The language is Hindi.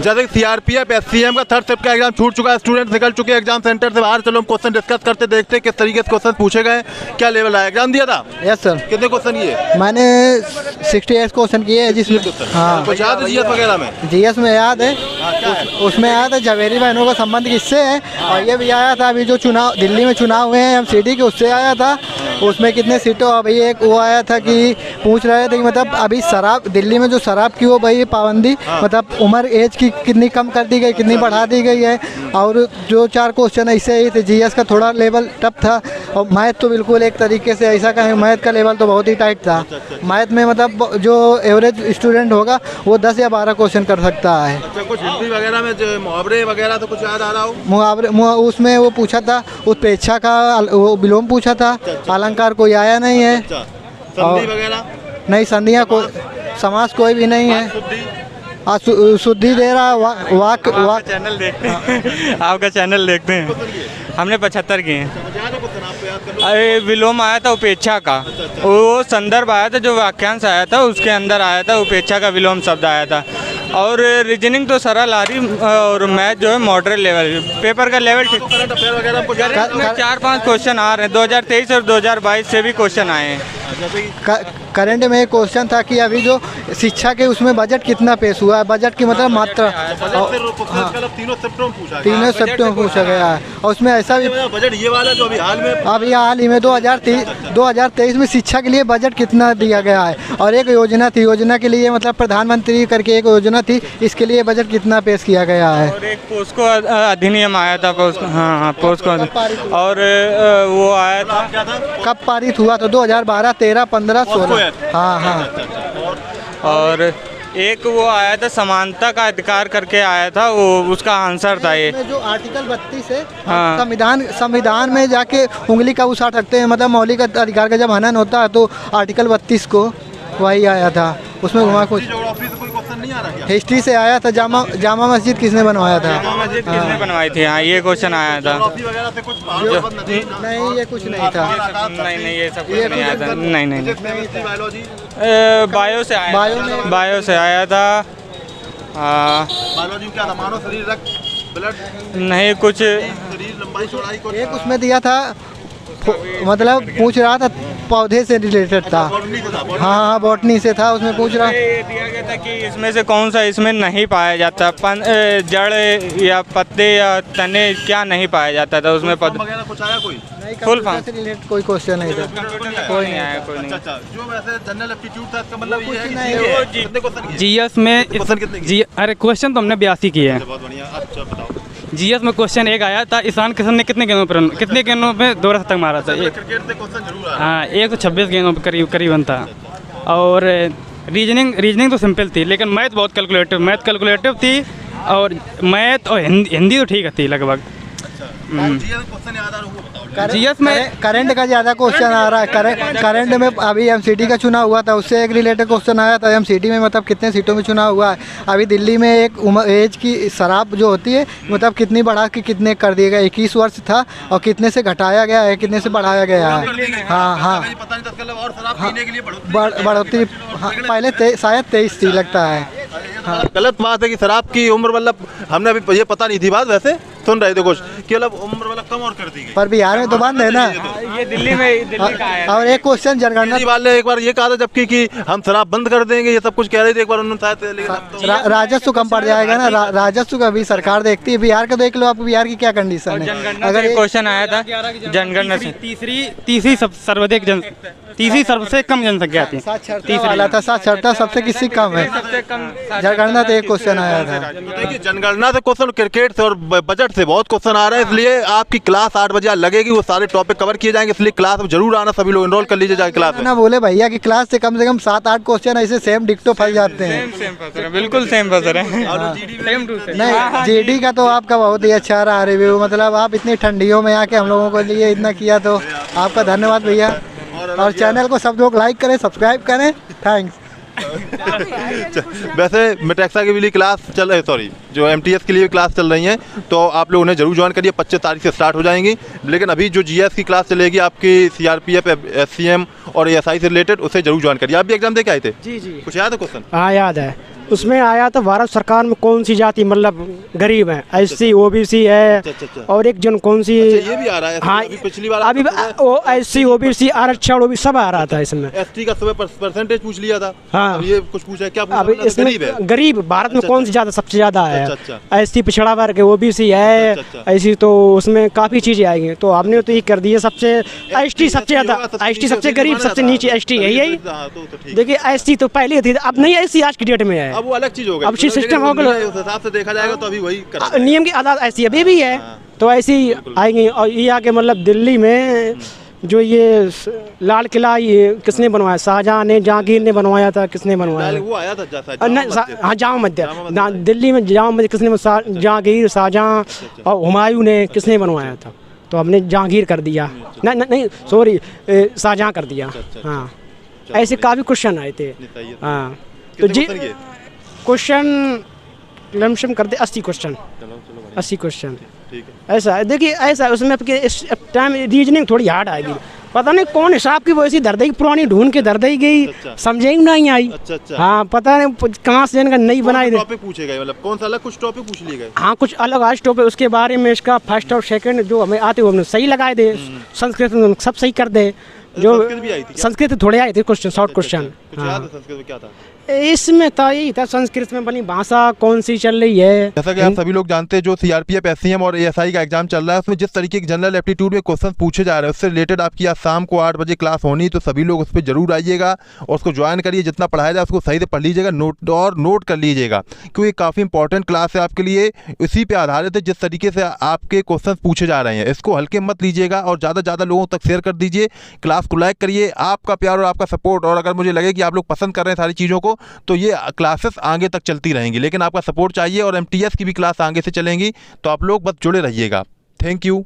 जैसे सीआरपीएफ एससीएम का थर्ड शिफ्ट का एग्जाम छूट चुका है, स्टूडेंट निकल चुके हैं एग्जाम सेंटर से बाहर। चलो हम क्वेश्चन डिस्कस करते, देखते किस तरीके से क्वेश्चन पूछे गए, क्या लेवल आया। एग्जाम दिया था? Yes sir. कितने क्वेश्चन किए? मैंने 68 क्वेश्चन किए हैं जिसमें हाँ कुछ याद है जीएस वगैरह में? जीएस में याद है, उसमें आया था जवेरी बहनों का संबंध किससे है, और ये भी आया था अभी जो चुनाव दिल्ली में चुनाव हुए हैं एमसीडी के, उससे आया था। उसमें कितने सीटों, अभी एक वो आया था कि पूछ रहे थे कि मतलब अभी शराब दिल्ली में जो शराब की वो भाई पाबंदी, मतलब उम्र एज की कितनी कम कर दी गई, कितनी बढ़ा दी गई है। और जो 4 क्वेश्चन ऐसे ही थे। जीएस का थोड़ा लेवल टफ था, और मैथ तो बिल्कुल एक तरीके से ऐसा कहें, मैथ का लेवल तो बहुत ही टाइट था। मैथ में मतलब जो एवरेज स्टूडेंट होगा वो 10 या 12 क्वेश्चन कर सकता है। कुछ हिंदी वगैरह में जो मुहावरे वगैरह तो कुछ याद आ रहा हो? मुहावरे उसमें वो पूछा था, उत्प्रेक्षा का वो विलोम पूछा था, अलंकार कोई आया नहीं है। संधि वगैरह नहीं, संधियाँ कोई, समास कोई भी नहीं है। शुद्धि दे रहा वाक चैनल देखते हैं आपका चैनल देखते हैं। हमने 75 किए हैं। अरे विलोम आया था उपेक्षा का, वो संदर्भ आया था, जो वाक्यांश आया था उसके अंदर आया था उपेक्षा का विलोम शब्द आया था। और रीजनिंग तो सरल आ रही, और मैथ जो है मॉडरेट लेवल, पेपर का लेवल ठीक। 4-5 क्वेश्चन आ रहे हैं, 2023 और 2022 से भी क्वेश्चन आए हैं। करंट में एक क्वेश्चन था कि अभी जो शिक्षा के उसमें बजट कितना पेश हुआ है, बजट की मतलब मात्रा तीनों सेक्टरों में पूछा गया है। और उसमें ऐसा भी बजट ये वाला जो अभी हाल ही में 2023 में शिक्षा के लिए बजट कितना दिया गया है। और एक योजना थी, योजना के लिए मतलब प्रधानमंत्री करके एक योजना थी, इसके लिए बजट कितना पेश किया गया है। और एक पोस्को अधिनियम आया था, हाँ पोस्को, और वो आया था, कब पारित हुआ था? 2012, 13, 15, 16। हाँ। और एक वो आया था समानता का अधिकार करके आया था, वो उसका आंसर था ये जो आर्टिकल 32 है। हाँ। संविधान में जाके उंगली का उछाल सकते हैं, मतलब मौलिक अधिकार का जब हनन होता है तो आर्टिकल 32 को वही आया था। उसमें घुमा कुछ हिस्ट्री से आया था। जामा मस्जिद किसने बनवाया था? मस्जिद किसने बनवाई थी? हाँ ये क्वेश्चन आया था। नहीं ये कुछ नहीं था। नहीं ये सब कुछ नहीं आया था। नहीं बायो से आया था। बायोलॉजी क्या था? मानव शरीर, रक्त, ब्लड, नहीं कुछ शरीर लंबाई चौड़ाई को एक उसमें दिया था, मतलब पूछ रहा था पौधे से रिलेटेड था। हाँ बॉटनी से था, उसमें पूछ रहा दिया गया था कि इसमें से कौन सा इसमें नहीं पाया जाता, जड़ या पत्ते या तने क्या नहीं पाया जाता था उसमें। पद वगैरह कुछ आया कोई? फुल फॉर्म से रिलेटेड कोई क्वेश्चन नहीं था, कोई नहीं आया, कोई नहीं। अच्छा, जो वैसे जनरल एप्टीट्यूड था इसका मतलब ये है कि कितने क्वेश्चन जीएस में क्वेश्चन कितने जी अरे क्वेश्चन तो हमने 82 किए हैं। बहुत बढ़िया। अच्छा बताओ। जीएस में क्वेश्चन एक आया था, ईशान किशन ने कितने गेंदों पे 2 शतक मारा था? क्रिकेट से क्वेश्चन जरूर आया। हाँ 126 गेंदों पे करीबन था। और रीजनिंग तो सिंपल थी, लेकिन मैथ बहुत कैलकुलेटिव थी। और मैथ और हिंदी तो ठीक थी लगभग। जीएस में करंट का ज़्यादा क्वेश्चन आ रहा है। करंट में अभी एमसीडी का चुनाव हुआ था, उससे एक रिलेटेड क्वेश्चन आया था। एमसीडी में मतलब कितने सीटों में चुनाव हुआ है। अभी दिल्ली में एक एज की शराब जो होती है, मतलब कितनी बढ़ा के कितने कर दिया गया। 21 वर्ष था और कितने से घटाया गया है, कितने से बढ़ाया गया है। हाँ बढ़ोतरी। हाँ पहले शायद 23 थी लगता है। हाँ। गलत बात है कि शराब की उम्र मतलब हमने अभी ये पता नहीं थी बात, वैसे सुन रहे थे कुछ कि मतलब उम्र वाला कम और कर दी गई। पर बिहार में तो बंद है ना। ये दिल्ली का आया। और एक क्वेश्चन जनगणना वाले एक बार ये कहा था जबकि कि हम शराब बंद कर देंगे, ये सब कुछ कह रहे थे एक बार उन्होंने। राजस्व कम पड़ जाएगा ना, राजस्व का भी सरकार देखती है। बिहार का देख लो आप, बिहार की क्या कंडीशन है। अगर क्वेश्चन आया था जनगणना से तीसरी सबसे कम जनसंख्या थी। साक्षरता सबसे किससे कम है? जनगणना तो एक क्वेश्चन आया था। देखिए जनगणना से क्वेश्चन, क्रिकेट से और बजट से बहुत क्वेश्चन आ रहे हैं, इसलिए आपकी क्लास 8 बजे लगेगी, वो सारे टॉपिक कवर किए जाएंगे, इसलिए क्लास में जरूर आना, सभी लोग एनरोल कर लीजिए जाके क्लास में। ना बोले भैया कि क्लास से कम 7-8 क्वेश्चन ऐसे सेम डिक्टो फंस जाते हैं। बिल्कुल सेम फंस रहे हैं। नहीं जीडी का तो आपका बहुत ही अच्छा रहा रिव्यू, मतलब आप इतनी ठंडियों में आके हम लोगों के लिए इतना किया, तो आपका धन्यवाद भैया। और चैनल को सब लोग लाइक करें, सब्सक्राइब करें। थैंक्स। वैसे मेटेक्सा की भी क्लास चल रही, सॉरी जो एमटीएस के लिए क्लास चल रही हैं, तो आप लोग उन्हें जरूर ज्वाइन करिए। 25 तारीख से स्टार्ट हो जाएंगी। लेकिन अभी जो जीएस की क्लास चलेगी आपकी सीआरपीएफ, एससीएम और एसआई से रिलेटेड, उसे जरूर ज्वाइन करिए। आप भी एग्जाम दे के आए थे? जी। कुछ याद है क्वेश्चन? हाँ याद है। उसमें आया था भारत सरकार में कौन सी जाति मतलब गरीब है, SC OBC है। अच्छा। और एक जन कौन सी, ये भी आ रहा है हाँ अभी पिछली बार अभी SC OBC आरक्षण वो भी सब आ रहा था इसमें। ST का सुबह परसेंटेज पूछ लिया था। हाँ। अब ये कुछ पूछा है, क्या पूछा? अभी मतलब इसमें गरीब है। गरीब भारत में कौन सी ज़्यादा सबसे ज़्यादा है? अच्छा। SC पिछड़ा वर्ग है, OBC है, ऐसी तो उसमें काफ़ी चीज़ें आएंगी। तो हमने तो ये कर दिया सबसे ST सबसे ज़्यादा, ST सबसे गरीब, सबसे नीचे ST है यही। देखिए SC तो पहले थी, अब नहीं SC आज की डेट में है। अब वो अलग चीज हो गई। अब सिस्टम हो गया, उस हिसाब से देखा जाएगा तो अभी वही नियम की आधार ऐसी अभी भी है। तो ऐसी आएंगी। और ये आके मतलब दिल्ली में जो ये लाल किला ये किसने बनवाया? शाहजहां ने, जहांगीर ने बनवाया था। किसने बनवाया? वो आया था हाँ जामा मस्जिद दिल्ली में, जामा मस्जिद किसने? जहांगीर, शाहजहां और हुमायूं ने किसने बनवाया था? तो हमने जहांगीर कर दिया, नहीं सॉरी शाहजहां कर दिया। हाँ ऐसे काफ़ी क्वेश्चन आए थे। हाँ तो जी क्वेश्चन लमसम कर दे 80 क्वेश्चन, 80 क्वेश्चन ऐसा है। देखिए ऐसा उसमें आपके इस टाइम रीजनिंग थोड़ी हार्ड आएगी, पता नहीं कौन हिसाब की वो ऐसी दर देगी, पुरानी ढूंढ के दर दी गई, समझे नहीं आई। अच्छा। हाँ पता नहीं कहाँ से इनका नहीं बनाई। टॉपिक पूछे गए मतलब कौन सा अलग कुछ टॉपिक पूछ लिए गए? हाँ कुछ अलग आज टॉपिक, उसके बारे में इसका फर्स्ट और सेकंड जो हमें आते वो हमने सही लगाए दे, संस्कृत में सब सही कर दे। जो संस्कृत थोड़े आए थे क्वेश्चन, शॉर्ट क्वेश्चन। संस्कृत में क्या था? इसमें था यही था संस्कृत में बनी भाषा कौन सी चल रही है। जैसा कि आप सभी लोग जानते हैं जो CRPF SCM और ASI का एग्जाम चल रहा है उसमें जिस तरीके की जनरल एप्टीट्यूड में क्वेश्चन पूछे जा रहे हैं उससे रिलेटेड आपकी आज शाम को 8 बजे क्लास होनी, तो सभी लोग उस पर जरूर आइएगा और उसको ज्वाइन करिए। जितना पढ़ाया जाए उसको सही से पढ़ लीजिएगा, नोट कर लीजिएगा, क्योंकि काफ़ी इंपॉर्टेंट क्लास है आपके लिए। इसी पे आधारित है जिस तरीके से आपके क्वेश्चन पूछे जा रहे हैं, इसको हल्के मत लीजिएगा और ज़्यादा से ज़्यादा लोगों तक शेयर कर दीजिए। क्लास को लाइक करिए। आपका प्यार और आपका सपोर्ट, और अगर मुझे लगे कि आप लोग पसंद कर रहे हैं सारी चीज़ों को, तो ये क्लासेस आगे तक चलती रहेंगी। लेकिन आपका सपोर्ट चाहिए और MTS की भी क्लास आगे से चलेंगी, तो आप लोग बस जुड़े रहिएगा। Thank you.